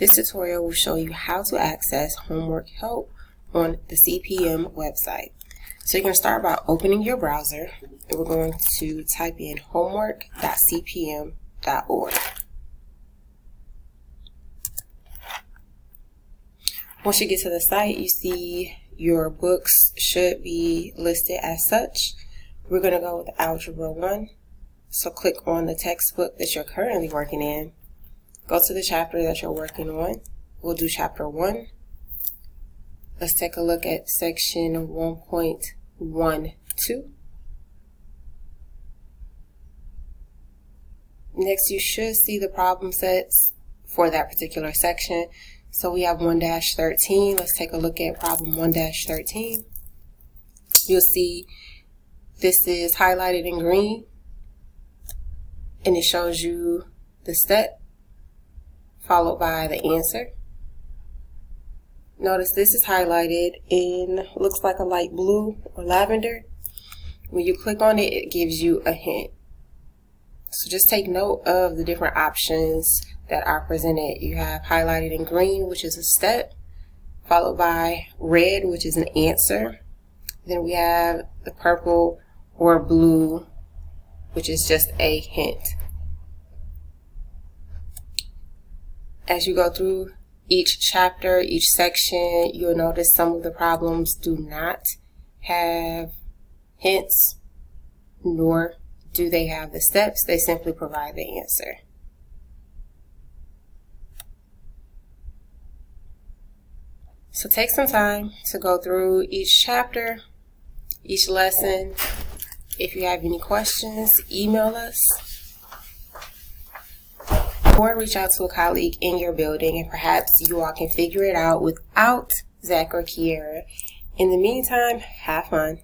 This tutorial will show you how to access homework help on the CPM website. So you're going to start by opening your browser, and we're going to type in homework.cpm.org. Once you get to the site, you see your books should be listed as such. We're going to go with Algebra 1. So click on the textbook that you're currently working in. Go to the chapter that you're working on. We'll do chapter 1. Let's take a look at section 1.12. Next, you should see the problem sets for that particular section. So we have 1-13. Let's take a look at problem 1-13. You'll see this is highlighted in green, and it shows you the step followed by the answer. Notice this is highlighted in, looks like a light blue or lavender. When you click on it, it gives you a hint. So just take note of the different options that are presented. You have highlighted in green, which is a step, followed by red, which is an answer. Then we have the purple or blue, which is just a hint. As you go through each chapter, each section, you'll notice some of the problems do not have hints, nor do they have the steps. They simply provide the answer. So take some time to go through each chapter, each lesson. If you have any questions, email us or reach out to a colleague in your building, and perhaps you all can figure it out without Zach or Kiera. In the meantime, have fun.